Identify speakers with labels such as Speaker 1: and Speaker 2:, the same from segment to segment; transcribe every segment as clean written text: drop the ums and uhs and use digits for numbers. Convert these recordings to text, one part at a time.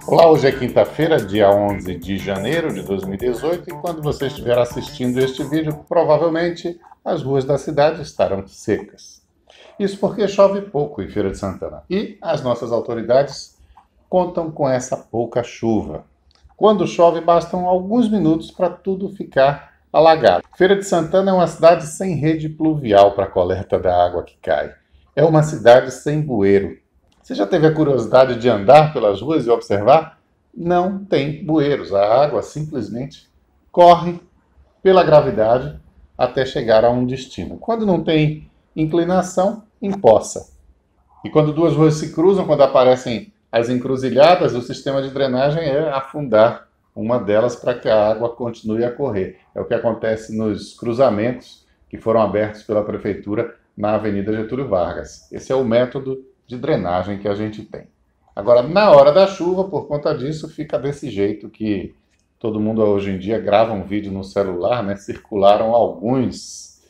Speaker 1: Olá, hoje é quinta-feira, dia 11 de janeiro de 2018, e quando você estiver assistindo este vídeo, provavelmente as ruas da cidade estarão secas. Isso porque chove pouco em Feira de Santana. E as nossas autoridades contam com essa pouca chuva. Quando chove, bastam alguns minutos para tudo ficar alagado. Feira de Santana é uma cidade sem rede pluvial para a coleta da água que cai. É uma cidade sem bueiro. Você já teve a curiosidade de andar pelas ruas e observar? Não tem bueiros. A água simplesmente corre pela gravidade até chegar a um destino. Quando não tem inclinação, empoça. E quando duas ruas se cruzam, quando aparecem as encruzilhadas, o sistema de drenagem é afundar uma delas para que a água continue a correr. É o que acontece nos cruzamentos que foram abertos pela Prefeitura na Avenida Getúlio Vargas. Esse é o método de drenagem que a gente tem. Agora, na hora da chuva, por conta disso, fica desse jeito que todo mundo hoje em dia grava um vídeo no celular, né? Circularam alguns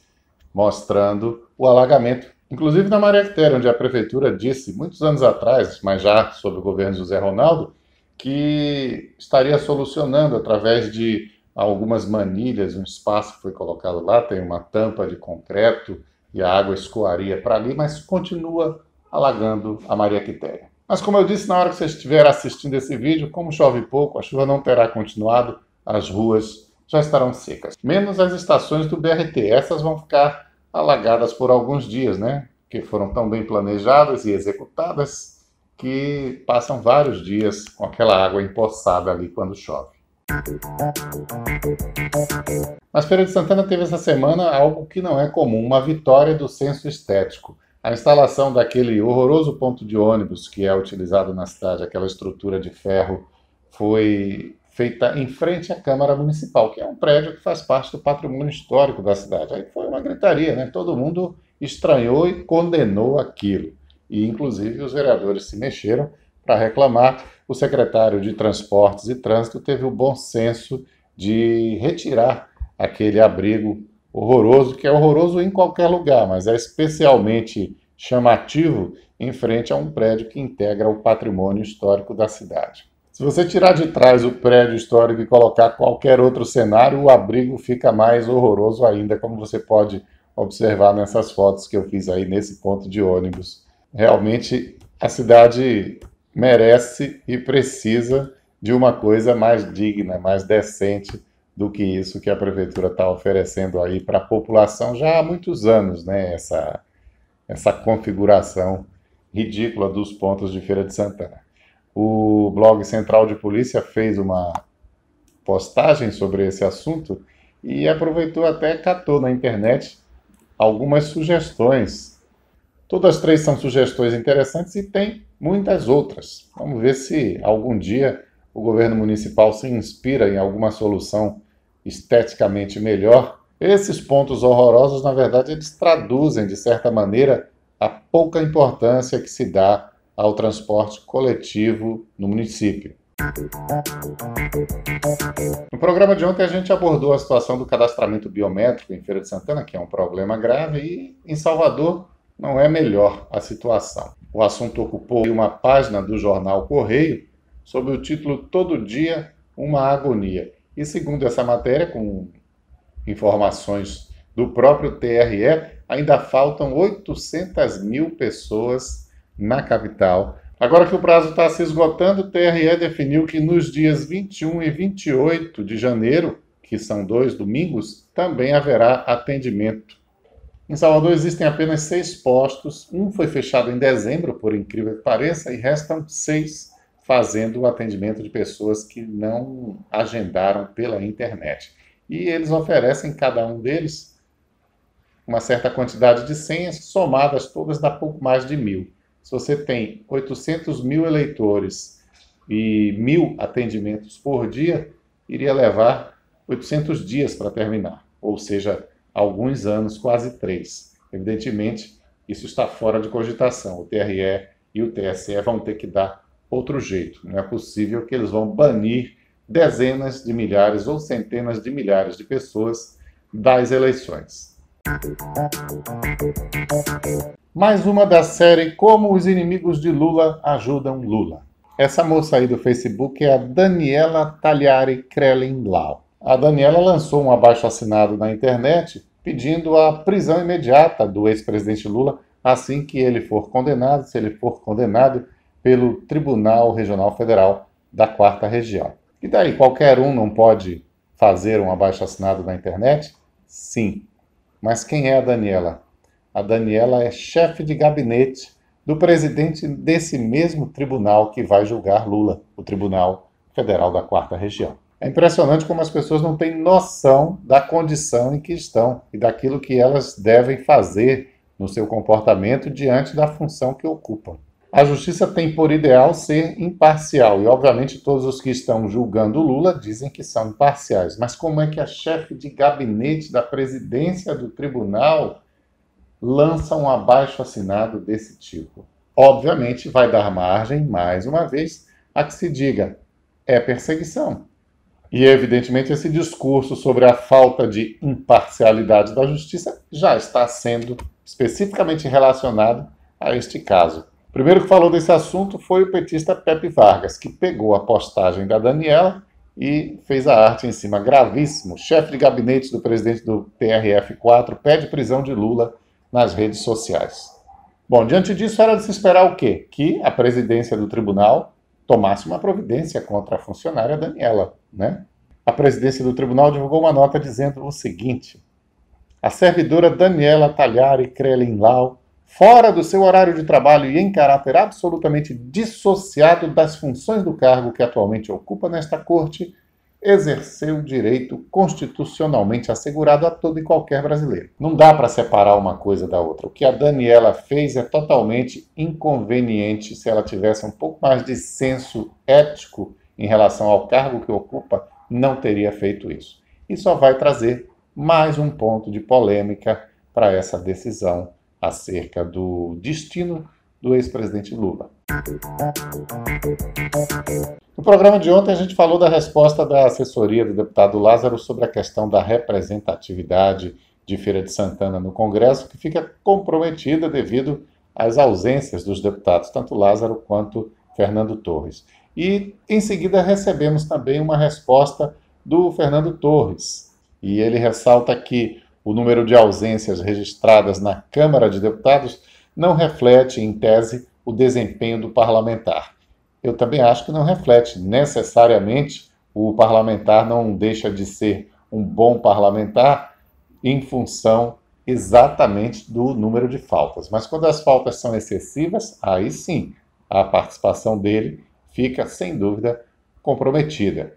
Speaker 1: mostrando o alagamento. Inclusive na Maria Quitéria, onde a Prefeitura disse, muitos anos atrás, mas já sob o governo de José Ronaldo, que estaria solucionando através de algumas manilhas, um espaço foi colocado lá, tem uma tampa de concreto e a água escoaria para ali, mas continua alagando a Maria Quitéria. Mas como eu disse, na hora que você estiver assistindo esse vídeo, como chove pouco, a chuva não terá continuado, as ruas já estarão secas. Menos as estações do BRT, essas vão ficar alagadas por alguns dias, né? Que foram tão bem planejadas e executadas que passam vários dias com aquela água empoçada ali quando chove. Mas Feira de Santana teve essa semana algo que não é comum, uma vitória do senso estético. A instalação daquele horroroso ponto de ônibus que é utilizado na cidade, aquela estrutura de ferro, foi feita em frente à Câmara Municipal, que é um prédio que faz parte do patrimônio histórico da cidade. Aí foi uma gritaria, né? Todo mundo estranhou e condenou aquilo. E, inclusive, os vereadores se mexeram para reclamar. O secretário de Transportes e Trânsito teve o bom senso de retirar aquele abrigo horroroso, que é horroroso em qualquer lugar, mas é especialmente chamativo em frente a um prédio que integra o patrimônio histórico da cidade. Se você tirar de trás o prédio histórico e colocar qualquer outro cenário, o abrigo fica mais horroroso ainda, como você pode observar nessas fotos que eu fiz aí nesse ponto de ônibus. Realmente a cidade merece e precisa de uma coisa mais digna, mais decente do que isso que a Prefeitura está oferecendo aí para a população já há muitos anos, né? Essa configuração ridícula dos pontos de Feira de Santana. O blog Central de Polícia fez uma postagem sobre esse assunto e aproveitou até catou na internet algumas sugestões. Todas três são sugestões interessantes e tem muitas outras. Vamos ver se algum dia o governo municipal se inspira em alguma solução esteticamente melhor. Esses pontos horrorosos, na verdade, eles traduzem, de certa maneira, a pouca importância que se dá ao transporte coletivo no município. No programa de ontem a gente abordou a situação do cadastramento biométrico em Feira de Santana, que é um problema grave, e em Salvador não é melhor a situação. O assunto ocupou uma página do jornal Correio sob o título Todo Dia Uma Agonia. E segundo essa matéria, com informações do próprio TRE, ainda faltam 800 mil pessoas na capital. Agora que o prazo está se esgotando, o TRE definiu que nos dias 21 e 28 de janeiro, que são 2 domingos, também haverá atendimento. Em Salvador existem apenas 6 postos, um foi fechado em dezembro, por incrível que pareça, e restam 6 fazendo o atendimento de pessoas que não agendaram pela internet. E eles oferecem, cada um deles, uma certa quantidade de senhas, somadas todas dá pouco mais de 1.000. Se você tem 800 mil eleitores e 1.000 atendimentos por dia, iria levar 800 dias para terminar, ou seja, alguns anos, quase 3. Evidentemente, isso está fora de cogitação. O TRE e o TSE vão ter que dar outro jeito. Não é possível que eles vão banir dezenas de milhares ou centenas de milhares de pessoas das eleições. Mais uma da série Como os inimigos de Lula ajudam Lula. Essa moça aí do Facebook é a Daniela Tagliari Crelin-Lau. A Daniela lançou um abaixo-assinado na internet pedindo a prisão imediata do ex-presidente Lula assim que ele for condenado, se ele for condenado pelo Tribunal Regional Federal da 4ª Região. E daí, qualquer um não pode fazer um abaixo-assinado na internet? Sim. Mas quem é a Daniela? A Daniela é chefe de gabinete do presidente desse mesmo tribunal que vai julgar Lula, o Tribunal Federal da 4ª Região. É impressionante como as pessoas não têm noção da condição em que estão e daquilo que elas devem fazer no seu comportamento diante da função que ocupam. A justiça tem por ideal ser imparcial e, obviamente, todos os que estão julgando Lula dizem que são imparciais. Mas como é que a chefe de gabinete da presidência do tribunal lança um abaixo-assinado desse tipo? Obviamente, vai dar margem, mais uma vez, a que se diga é perseguição. E, evidentemente, esse discurso sobre a falta de imparcialidade da justiça já está sendo especificamente relacionado a este caso. O primeiro que falou desse assunto foi o petista Pepe Vargas, que pegou a postagem da Daniela e fez a arte em cima. Gravíssimo. Chefe de gabinete do presidente do TRF4 pede prisão de Lula nas redes sociais. Bom, diante disso, era de se esperar o quê? Que a presidência do tribunal tomasse uma providência contra a funcionária Daniela, né? A presidência do tribunal divulgou uma nota dizendo o seguinte: a servidora Daniela Tagliari Crelin-Lau, fora do seu horário de trabalho e em caráter absolutamente dissociado das funções do cargo que atualmente ocupa nesta corte, exerceu o direito constitucionalmente assegurado a todo e qualquer brasileiro. Não dá para separar uma coisa da outra. O que a Daniela fez é totalmente inconveniente. Se ela tivesse um pouco mais de senso ético em relação ao cargo que ocupa, não teria feito isso. E só vai trazer mais um ponto de polêmica para essa decisão acerca do destino do ex-presidente Lula. No programa de ontem a gente falou da resposta da assessoria do deputado Lázaro sobre a questão da representatividade de Feira de Santana no Congresso, que fica comprometida devido às ausências dos deputados, tanto Lázaro quanto Fernando Torres. E em seguida recebemos também uma resposta do Fernando Torres, e ele ressalta que o número de ausências registradas na Câmara de Deputados não reflete, em tese, o desempenho do parlamentar. Eu também acho que não reflete necessariamente. O parlamentar não deixa de ser um bom parlamentar em função exatamente do número de faltas. Mas quando as faltas são excessivas, aí sim, a participação dele fica, sem dúvida, comprometida.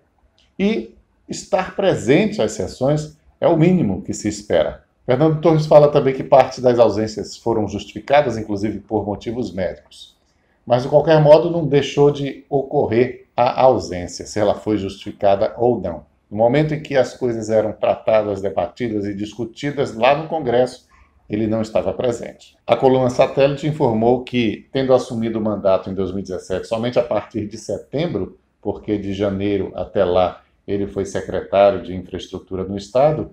Speaker 1: E estar presente às sessões é o mínimo que se espera. Fernando Torres fala também que parte das ausências foram justificadas, inclusive por motivos médicos. Mas, de qualquer modo, não deixou de ocorrer a ausência, se ela foi justificada ou não. No momento em que as coisas eram tratadas, debatidas e discutidas lá no Congresso, ele não estava presente. A coluna Satélite informou que, tendo assumido o mandato em 2017 somente a partir de setembro, porque de janeiro até lá ele foi secretário de Infraestrutura no Estado,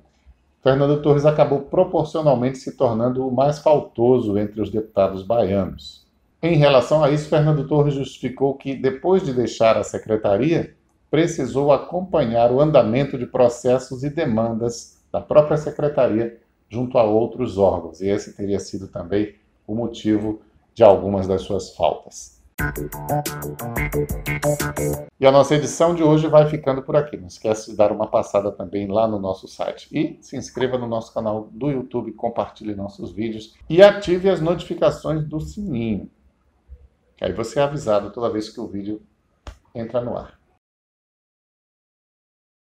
Speaker 1: Fernando Torres acabou proporcionalmente se tornando o mais faltoso entre os deputados baianos. Em relação a isso, Fernando Torres justificou que, depois de deixar a secretaria, precisou acompanhar o andamento de processos e demandas da própria secretaria junto a outros órgãos, e esse teria sido também o motivo de algumas das suas faltas. E a nossa edição de hoje vai ficando por aqui. Não esquece de dar uma passada também lá no nosso site. E se inscreva no nosso canal do YouTube, compartilhe nossos vídeos e ative as notificações do sininho. Aí você é avisado toda vez que o vídeo entra no ar.